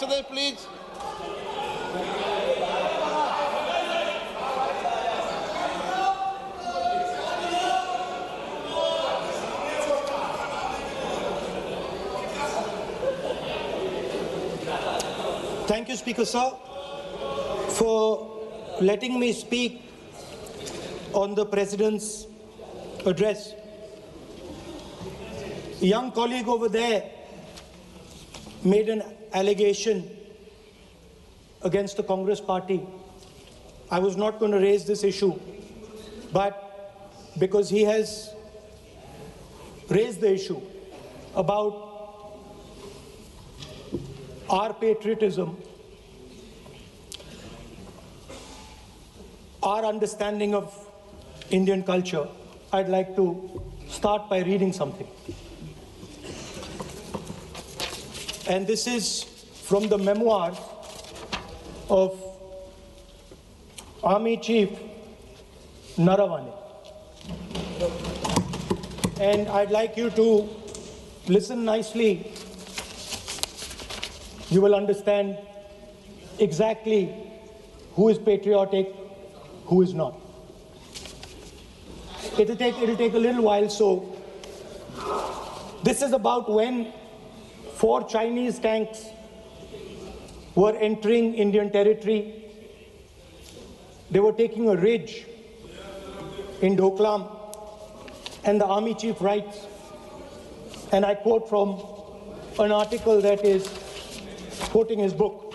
Yesterday, please. Thank you, Speaker Sir, for letting me speak on the President's address. A young colleague over there made an allegation against the Congress party. I was not going to raise this issue, but because he has raised the issue about our patriotism, our understanding of Indian culture, I'd like to start by reading something. And this is from the memoirs of Army Chief Naravane. And I'd like you to listen nicely. You will understand exactly who is patriotic, who is not. It'll take a little while, so this is about when 4 Chinese tanks were entering Indian territory. They were taking a ridge in Doklam, and the Army Chief writes, and I quote from an article that is quoting his book.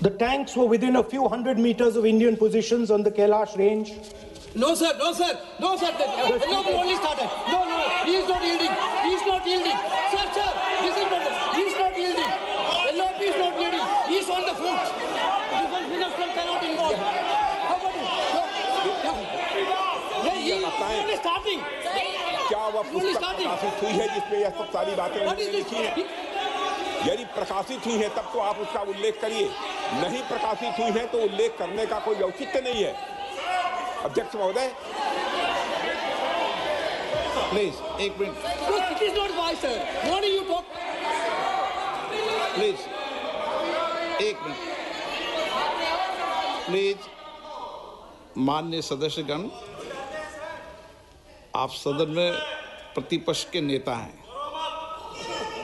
The tanks were within a few hundred meters of Indian positions on the Kailash range. No, sir, no, sir, no, sir. No, only started. No, he is not yielding. He is not yielding. Sir, this is not. He is not yielding. The LOP is not yielding. He is on the foot. Defense minister cannot involve. How about it? He is only starting. क्या वह पुस्तक प्रकाशित हुई है जिसमें यह सब सारी बातें लिखी हैं? यदि प्रकाशित हुई है तब तो आप उसका उल्लेख करिए, नहीं प्रकाशित हुई है तो उल्लेख करने का कोई औचित्य नहीं है। अध्यक्ष महोदय, Please, एक minute. It is not wise, sir. What do you talk? Please, एक मिनट. Please, माननीय सदस्यगण, आप सदन में प्रतिपक्ष के नेता हैं.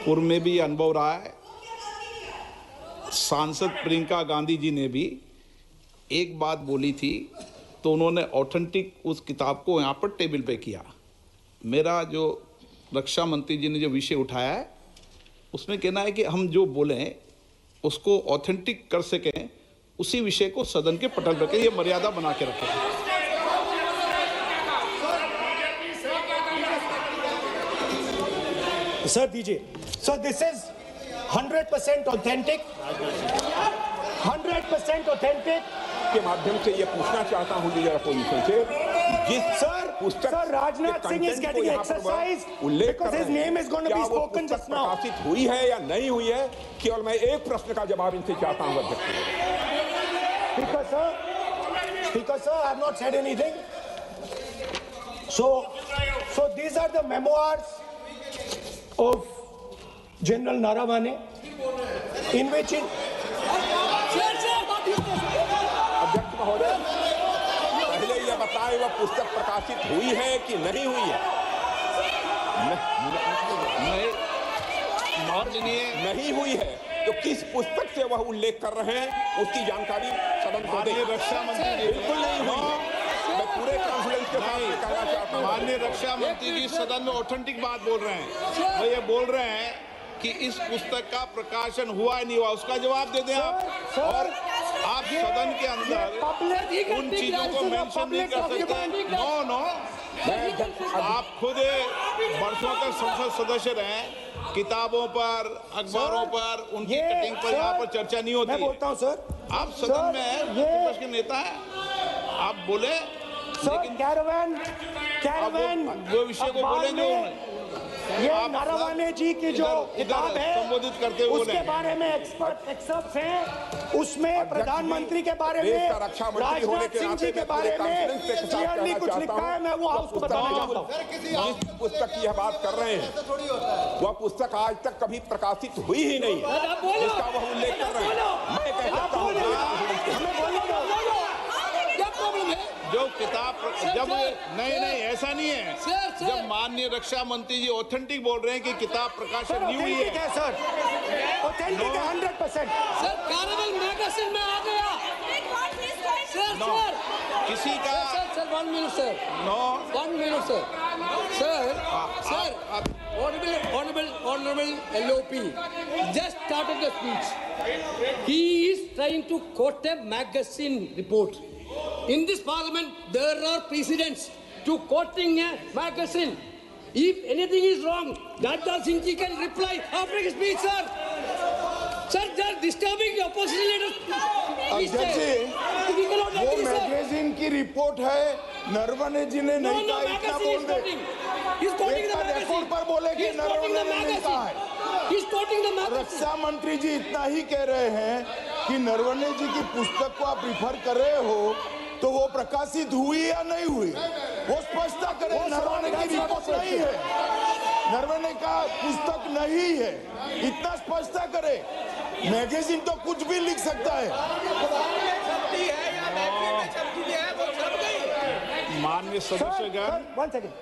पूर्व में भी अनुभव रहा है. सांसद प्रियंका गांधी जी ने भी एक बात बोली थी तो उन्होंने ऑथेंटिक उस किताब को यहाँ पर टेबल पे किया. मेरा जो रक्षा मंत्री जी ने जो विषय उठाया है उसमें कहना है कि हम जो बोलें उसको ऑथेंटिक कर सकें, उसी विषय को सदन के पटल पर ये मर्यादा बना के रखें. Sir, दीजिए. So this is 100% authentic. 100% authentic. के माध्यम से ये पूछना चाहता हूँ लीडर अपोजिशन से, जिस पुस्तक Sir, Rajnath Singh is getting exercised because his name is going to be spoken just now. प्रकाशित हुई है या नहीं हुई है, केवल मैं एक प्रश्न का जवाब इनसे चाहता हूँ अध्यक्ष. Speaker sir, I have not said anything. So these are the memoirs of General Naravane, in which अध्यक्ष महोदय, पहले यह बताएं वह पुस्तक प्रकाशित हुई है कि नहीं हुई है? नहीं हुई है तो किस पुस्तक से वह उल्लेख कर रहे हैं उसकी जानकारी सदन को दें. रक्षा मंत्री बिल्कुल नहीं हुई है. मैं पूरे कॉन्फिडेंस के साथ कहना चाहता हूं. माननीय रक्षा मंत्री जी सदन में ऑथेंटिक बात बोल रहे हैं. वो ये बोल रहे हैं कि इस पुस्तक का प्रकाशन हुआ नहीं हुआ, उसका जवाब दे दें आप. और आप सदन के अंदर उन चीजों को मेंशन नहीं कर सकते. नो, आप खुद वर्षों तक संसद सदस्य रहे. किताबों पर, अखबारों पर, उनकी कटिंग पर यहाँ पर चर्चा नहीं होती. मैं बोलता हूँ सर, आप सदन में प्रतिपक्ष के नेता हैं, आप बोले. सर, कैरावैन वो विषय को बोलेंगे. ये आप नारावाने जी की जो किताब है संबोधित करते हुए उसके बोले। बारे में एक्सपर्ट्स हैं, उसमें प्रधानमंत्री के बारे देश में, का रक्षा मंत्री होने राजनाथ के सिंह नाते जी के मैं बारे पूरे में कॉन्फिडेंस के साथ क्लियरली कहना कुछ चाहता लिखा है, हूं, मैं वो हाउस को बताना चाहता हूँ। जिस पुस्तक की यह बात कर रहे हैं वह पुस्तक आज तक कभी प्रकाशित हुई ही नहीं जिसका वह उल्लेख कर रहे हैं। मैं कह सकता हूं क्या प्रॉब्लम है? जो किताब जब नहीं ऐसा नहीं है। सर। जब माननीय रक्षा मंत्री जी ऑथेंटिक बोल रहे हैं कि किताब प्रकाशित नहीं हुई ऑथेंटिक है, है सर, ऑथेंटिक है 100%। सर कैरेवल मैगजीन में आ गया। सर किसी का sir 1 minute sir, no 1 minute sir, sir honorable LOP just started the speech. He is trying to quote a magazine report. In this parliament, there are precedents to quoting a magazine. If anything is wrong, Rajnath Singh ji can reply after his speech, sir. Sir, they are disturbing the opposition leaders. अध्यक्ष जी, We cannot वो agree, sir. Magazine की report है, नरवणे जी ने No, नहीं no, कहा, इतना magazine बोल is they. quoting. He's quoting एक the का magazine. रिकॉर्ड पर बोले कि He's quoting the नरवणे ने नहीं कहा magazine. है। He's quoting the magazine. रक्षा मंत्री जी इतना ही कह रहे हैं कि नरवणे जी की पुस्तक को आप रिफर कर रहे हो तो वो प्रकाशित हुई या नहीं हुई, वो स्पष्टता करें। नरवणे की रिपोर्ट नहीं है, नरवणे का पुस्तक नहीं है, इतना स्पष्टता करे। मैगजीन तो कुछ भी लिख सकता है। माननीय सदस्यगण, वन सेकंड,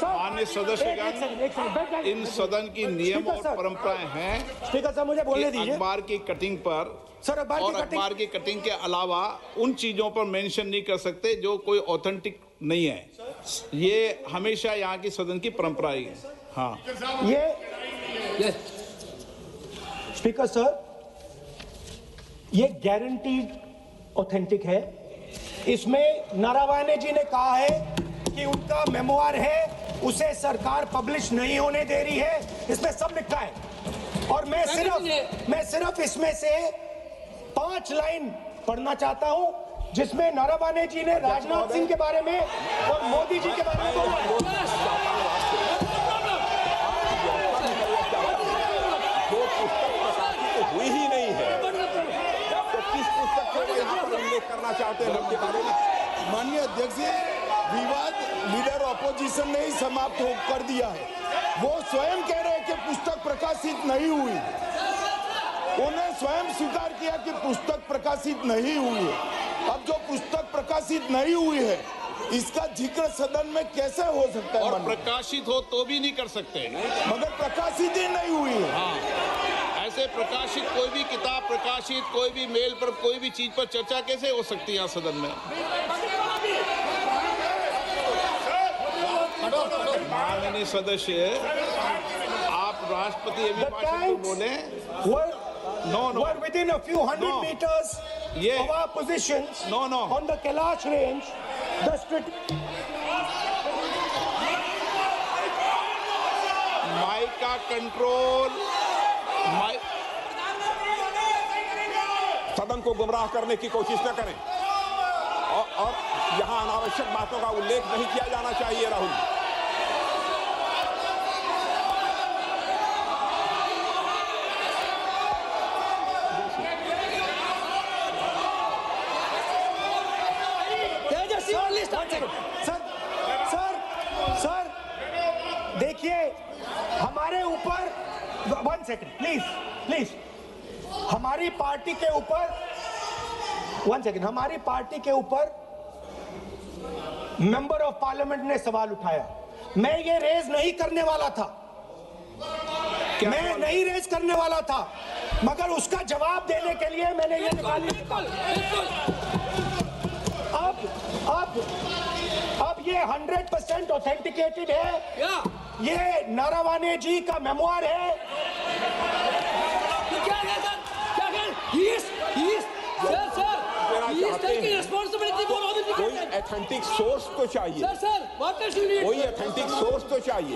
माननीय सदस्यगण, इन सदन की नियम और परंपराएं हैं स्पीकर साहब मुझे बोलने कि दीजिए। अखबार की कटिंग पर सर, अखबार और की कटिंग- अखबार की कटिंग के अलावा उन चीजों पर मेंशन नहीं कर सकते जो कोई ऑथेंटिक नहीं है। ये हमेशा यहाँ की सदन की परंपरा ही है। हाँ, ये स्पीकर सर, ये गारंटीड ऑथेंटिक है। इसमें नारावाने जी ने कहा है कि उनका मेमोयर है, उसे सरकार पब्लिश नहीं होने दे रही है, इसमें सब लिखा है। और मैं सिर्फ इसमें से 5 लाइन पढ़ना चाहता हूं जिसमें नारावाने जी ने राजनाथ सिंह के बारे में और मोदी जी के बारे में बोला है। जो पुस्तक प्रकाशित हुई ही नहीं है तो किस पुस्तक को यहाँ पर उल्लेख करना चाहते हैं उनके बारे में? माननीय अध्यक्ष जी, विवाद लीडर ऑपोजिशन ने ही समाप्त कर दिया है। वो स्वयं कह रहे हैं कि पुस्तक प्रकाशित नहीं हुई, उन्हें स्वयं स्वीकार किया कि पुस्तक प्रकाशित नहीं हुई है। अब जो पुस्तक प्रकाशित नहीं हुई है इसका जिक्र सदन में कैसे हो सकता है? और माननीय? प्रकाशित हो तो भी नहीं कर सकते। मगर प्रकाशित ही नहीं हुई है। हाँ, ऐसे प्रकाशित कोई भी किताब प्रकाशित, कोई भी मेल पर, कोई भी चीज पर चर्चा कैसे हो सकती है यहाँ सदन में? माननीय सदस्य, आप राष्ट्रपति The अभिभाषण को tanks बोले। No. were within a few hundred No. meters Yeah. of our positions No. on the Kailash range. Mic का कंट्रोल, सदन को गुमराह करने की कोशिश न करें और यहाँ अनावश्यक बातों का उल्लेख नहीं किया जाना चाहिए। राहुल, सर देखिए, हमारे ऊपर 1 सेकंड प्लीज, हमारी पार्टी के ऊपर 1 सेकंड, हमारी पार्टी के ऊपर मेंबर ऑफ पार्लियामेंट ने सवाल उठाया। मैं ये रेज नहीं करने वाला था, मैं नहीं रेज करने वाला था, मगर उसका जवाब देने के लिए मैंने ये निकाल लिया। अब ये 100% ऑथेंटिकेटेड है। ये नारावाने जी का मेमोयर है। कोई ऑथेंटिक सोर्स तो चाहिए, कोई ऑथेंटिक सोर्स तो चाहिए।